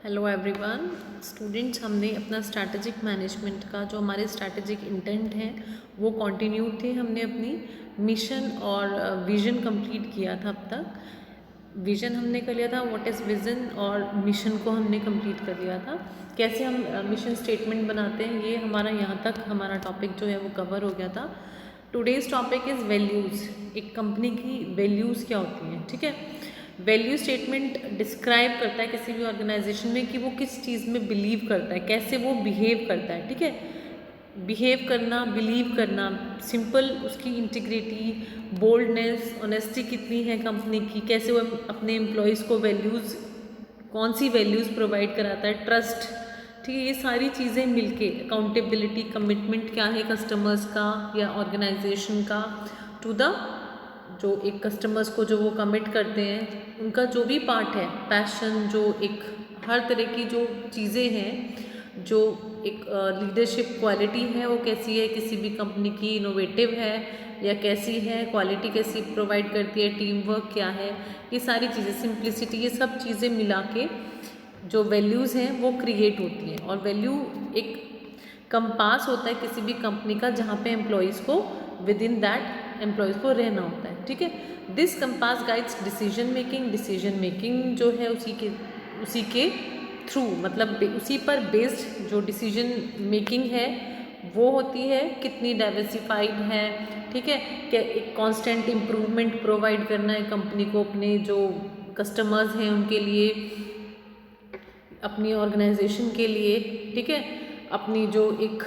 Hello everyone students, हमने अपना strategic management का जो हमारे स्ट्रैटेजिक इंटेंट हैं वो कंटिन्यू थे। हमने अपनी मिशन और विज़न कंप्लीट किया था। अब तक विज़न हमने कर लिया था, व्हाट इज़ विज़न, और मिशन को हमने कंप्लीट कर लिया था। कैसे हम मिशन स्टेटमेंट बनाते हैं, ये हमारा यहाँ तक हमारा टॉपिक जो है वो कवर हो गया था। Today's topic is values. एक कंपनी की वैल्यूज़ क्या होती हैं, ठीक है। वैल्यू स्टेटमेंट डिस्क्राइब करता है किसी भी ऑर्गेनाइजेशन में कि वो किस चीज़ में बिलीव करता है, कैसे वो बिहेव करता है, ठीक है। बिहेव करना, बिलीव करना, सिंपल उसकी इंटीग्रिटी, बोल्डनेस, ऑनेस्टी कितनी है कंपनी की, कैसे वो अपने एम्प्लॉयज़ को वैल्यूज़, कौन सी वैल्यूज़ प्रोवाइड कराता है, ट्रस्ट, ठीक है। ये सारी चीज़ें मिलके अकाउंटेबिलिटी, कमिटमेंट क्या है कस्टमर्स का या ऑर्गेनाइजेशन का टू द, जो एक कस्टमर्स को जो वो कमिट करते हैं, उनका जो भी पार्ट है, पैशन, जो एक हर तरह की जो चीज़ें हैं, जो एक लीडरशिप क्वालिटी है वो कैसी है किसी भी कंपनी की, इनोवेटिव है या कैसी है, क्वालिटी कैसी प्रोवाइड करती है, टीम वर्क क्या है, ये सारी चीज़ें, सिंप्लिसिटी, ये सब चीज़ें मिला के जो वैल्यूज़ हैं वो क्रिएट होती हैं। और वैल्यू एक कंपास होता है किसी भी कंपनी का, जहाँ पे एम्प्लॉयज़ को विद इन दैट एम्प्लॉयज़ को रहना होता है, ठीक है। This compass guides decision making जो है उसी के थ्रू, मतलब उसी पर बेस्ड जो डिसीजन मेकिंग है वो होती है, कितनी डाइवर्सिफाइड है, ठीक है। क्या एक कांस्टेंट इम्प्रूवमेंट प्रोवाइड करना है कंपनी को अपने जो कस्टमर्स हैं उनके लिए, अपनी ऑर्गेनाइजेशन के लिए, ठीक है। अपनी जो एक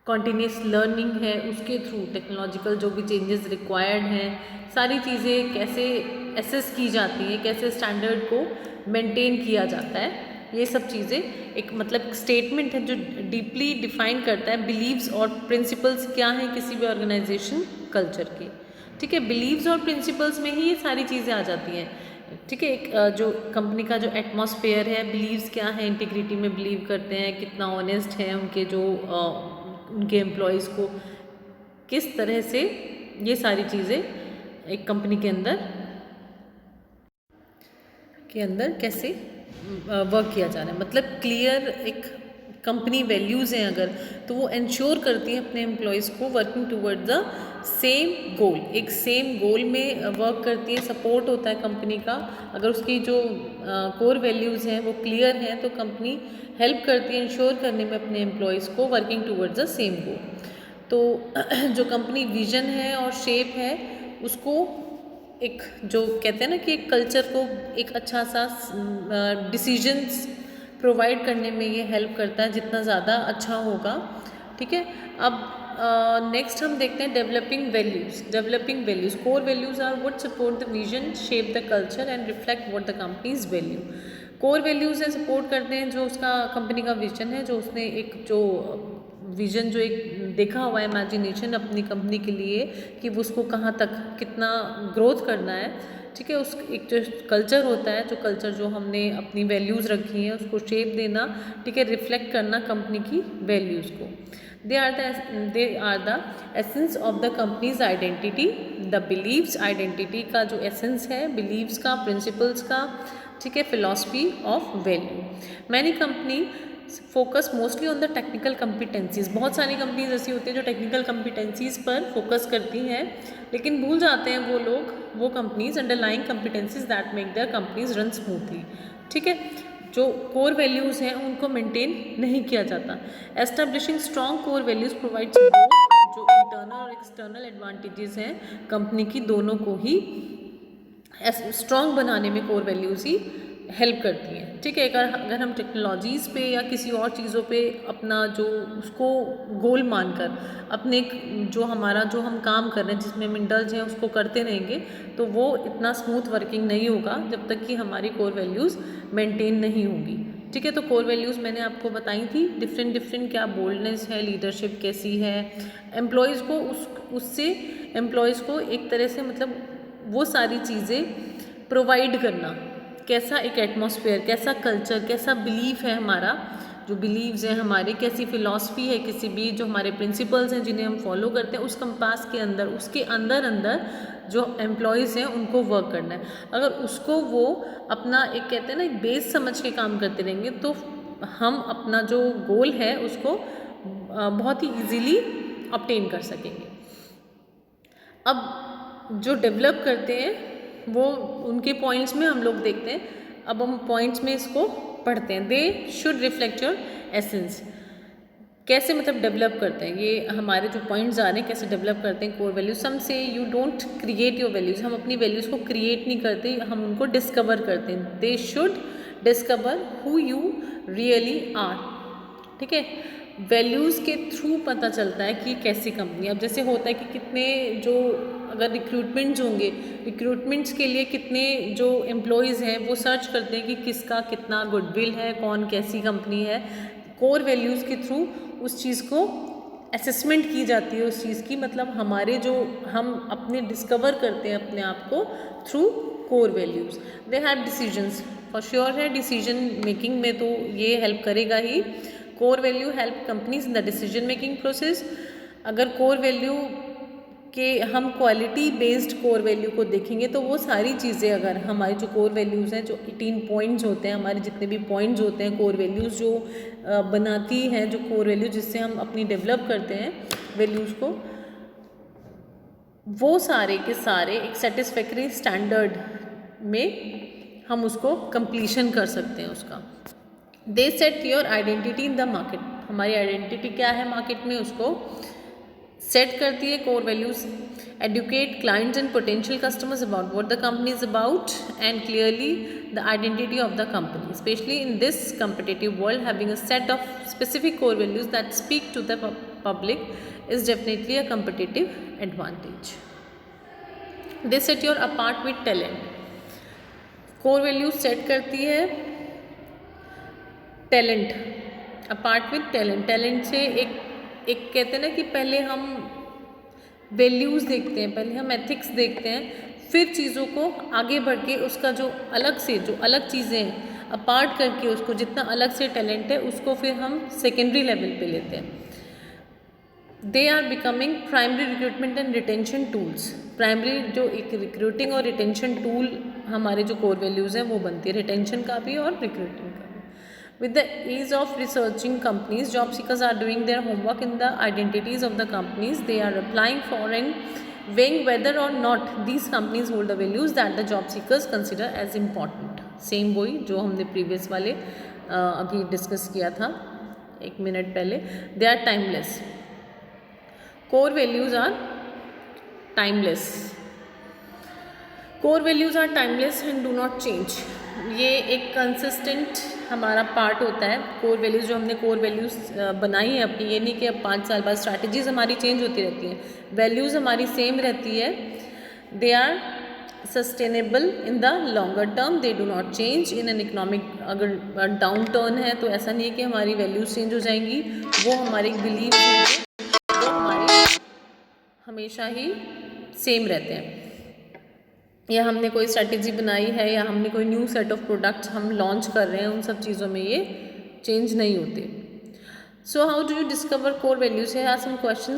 कॉन्टीन्यूस लर्निंग है उसके थ्रू टेक्नोलॉजिकल जो भी चेंजेस रिक्वायर्ड हैं, सारी चीज़ें कैसे एसेस की जाती हैं, कैसे स्टैंडर्ड को मेंटेन किया जाता है, ये सब चीज़ें एक मतलब स्टेटमेंट है जो डीपली डिफाइन करता है बिलीव्स और प्रिंसिपल्स क्या हैं किसी भी ऑर्गेनाइजेशन कल्चर के, ठीक है। बिलीव्स और प्रिंसिपल्स में ही ये सारी चीज़ें आ जाती हैं, ठीक है। एक जो कंपनी का जो एटमॉस्फेयर है, बिलीव्स क्या है, इंटीग्रिटी में बिलीव करते हैं, कितना ऑनेस्ट है उनके जो उनके एम्प्लॉयज़ को, किस तरह से ये सारी चीज़ें एक कंपनी के अंदर कैसे वर्क किया जा रहा है, मतलब क्लियर एक कंपनी वैल्यूज़ हैं अगर, तो वो इंश्योर करती है अपने एम्प्लॉयज़ को वर्किंग टूवर्ड द सेम गोल, एक सेम गोल में वर्क करती है, सपोर्ट होता है कंपनी का। अगर उसकी जो कोर वैल्यूज़ हैं वो क्लियर हैं तो कंपनी हेल्प करती है इंश्योर करने में अपने एम्प्लॉयज़ को वर्किंग टूवर्ड्स द सेम गोल। तो जो कंपनी विजन है और शेप है उसको एक जो कहते हैं ना कि एक कल्चर को एक अच्छा सा डिसीजंस प्रोवाइड करने में ये हेल्प करता है, जितना ज़्यादा अच्छा होगा, ठीक है। अब नेक्स्ट हम देखते हैं developing values. Core values are what support the vision, shape the culture and reflect what the company's value. Core values है सपोर्ट करते हैं जो उसका कंपनी का विजन है, जो उसने एक जो विजन जो एक देखा हुआ है, इमेजिनेशन अपनी कंपनी के लिए कि वो उसको कहाँ तक कितना ग्रोथ करना है, ठीक है। उस एक जो कल्चर होता है, जो कल्चर जो हमने अपनी वैल्यूज़ रखी हैं उसको शेप देना, ठीक है, रिफ्लेक्ट करना कंपनी की वैल्यूज़ को। They are the essence of the company's identity. The believes, identity का जो एसेंस है, बिलीव्स का, प्रिंसिपल्स का, ठीक है, philosophy of value. Many company focus mostly on the technical कम्पिटेंसीज। बहुत सारी कंपनीज ऐसी होती हैं जो टेक्निकल कम्पिटेंसीज पर फोकस करती हैं, लेकिन भूल जाते हैं वो लोग, वो companies, underlying कम्पिटेंसीज that make their companies run smoothly, ठीक है। जो कोर वैल्यूज़ हैं उनको मेंटेन नहीं किया जाता। Establishing strong core values provides जो इंटरनल और एक्सटर्नल एडवांटेजेस हैं कंपनी की, दोनों को ही स्ट्रॉन्ग बनाने में कोर वैल्यूज़ ही हेल्प करती हैं, ठीक है। अगर हम टेक्नोलॉजीज़ पे या किसी और चीज़ों पे अपना जो उसको गोल मानकर अपने जो हमारा जो हम काम कर रहे हैं जिसमें हम इंडल्ज हैं उसको करते रहेंगे तो वो इतना स्मूथ वर्किंग नहीं होगा जब तक कि हमारी कोर वैल्यूज़ मेंटेन नहीं होंगी, ठीक है। तो कोर वैल्यूज़ मैंने आपको बताई थी, डिफरेंट क्या बोल्डनेस है, लीडरशिप कैसी है, एम्प्लॉयज़ को उससे एम्प्लॉयज़ को एक तरह से मतलब वो सारी चीज़ें प्रोवाइड करना, कैसा एक एटमॉस्फेयर, कैसा कल्चर, कैसा बिलीफ है हमारा, जो बिलीव्स हैं हमारे, कैसी फ़िलॉसफी है, किसी भी जो हमारे प्रिंसिपल्स हैं जिन्हें हम फॉलो करते हैं, उस कंपास के अंदर, उसके अंदर अंदर जो एम्प्लॉयज़ हैं उनको वर्क करना है। अगर उसको वो अपना एक कहते हैं ना एक बेस समझ के काम करते रहेंगे तो हम अपना जो गोल है उसको बहुत ही इजीली ऑब्टेन कर सकेंगे। अब जो डेवलप करते हैं वो उनके पॉइंट्स में हम लोग देखते हैं। अब हम पॉइंट्स में इसको पढ़ते हैं। They should reflect your essence. कैसे मतलब डेवलप करते हैं, ये हमारे जो पॉइंट्स आ रहे हैं कैसे डेवलप करते हैं core values. Some say you don't create your values, हम अपनी वैल्यूज़ को क्रिएट नहीं करते, हम उनको डिस्कवर करते हैं। They should discover who you really are. ठीक है, वैल्यूज़ के थ्रू पता चलता है कि कैसी कंपनी। अब जैसे होता है कि कितने जो अगर रिक्रूटमेंट्स होंगे, रिक्रूटमेंट्स के लिए कितने जो एम्प्लॉयज़ हैं वो सर्च करते हैं कि किसका कितना गुडविल है, कौन कैसी कंपनी है। कोर वैल्यूज़ के थ्रू उस चीज़ को असेसमेंट की जाती है, उस चीज़ की मतलब हमारे जो हम अपने डिस्कवर करते हैं अपने आप को through core values. They have decisions, for sure है डिसीजन मेकिंग में तो ये हेल्प करेगा ही। Core value help companies in the decision making process. अगर कोर वैल्यू के हम क्वालिटी बेस्ड कोर वैल्यू को देखेंगे तो वो सारी चीज़ें अगर हमारी जो कोर वैल्यूज़ हैं, जो 18 पॉइंट्स होते हैं, हमारे जितने भी पॉइंट्स होते हैं कोर वैल्यूज़ जो बनाती हैं, जो कोर वैल्यू जिससे हम अपनी डेवलप करते हैं वैल्यूज़ को, वो सारे के सारे एक सेटिस्फैक्ट्री स्टैंडर्ड में हम उसको कंप्लीशन कर सकते हैं उसका। They set your identity in the market. हमारी आइडेंटिटी क्या है मार्केट में, उसको सेट करती है core values. Educate clients and potential customers about what the company is about and clearly the identity of the company, specially in this competitive world. Having a set of specific core values that speak to the public is definitely a competitive advantage. They set your apart with talent. Core values set करती है talent, apart with talent. Talent से एक कहते हैं ना कि पहले हम वैल्यूज़ देखते हैं, पहले हम एथिक्स देखते हैं, फिर चीज़ों को आगे बढ़ के उसका जो अलग से जो अलग चीज़ें हैं अपार्ट करके उसको जितना अलग से टैलेंट है उसको फिर हम सेकेंडरी लेवल पे लेते हैं। They are becoming primary recruitment and retention tools. Primary जो एक रिक्रूटिंग और रिटेंशन टूल हमारे जो कोर वैल्यूज़ हैं वो बनती है, रिटेंशन का भी और रिक्रूटिंग का भी। With the ease of researching companies, job seekers are doing their homework in the identities of the companies they are applying for and weighing whether or not these companies hold the values that the job seekers consider as important. Same वही जो हमने previous वाले अभी discuss किया था 1 minute पहले। They are timeless. Core values are timeless. Core values are timeless and do not change. ये एक कंसिस्टेंट हमारा पार्ट होता है। कोर वैल्यूज़ जो हमने कोर वैल्यूज़ बनाई है अपनी, ये नहीं कि अब 5 साल बाद स्ट्रैटेजीज़ हमारी चेंज होती रहती हैं, वैल्यूज़ हमारी सेम रहती है। They are sustainable in the longer term, they do not change in an economic. अगर डाउन टर्न है तो ऐसा नहीं है कि हमारी वैल्यूज़ चेंज हो जाएंगी, वो हमारे बिलीव वो हमारे हमेशा ही सेम रहते हैं। या हमने कोई स्ट्रैटेजी बनाई है या हमने कोई न्यू सेट ऑफ प्रोडक्ट्स हम लॉन्च कर रहे हैं, उन सब चीज़ों में ये चेंज नहीं होते। So how do you discover core values? है सम क्वेश्चन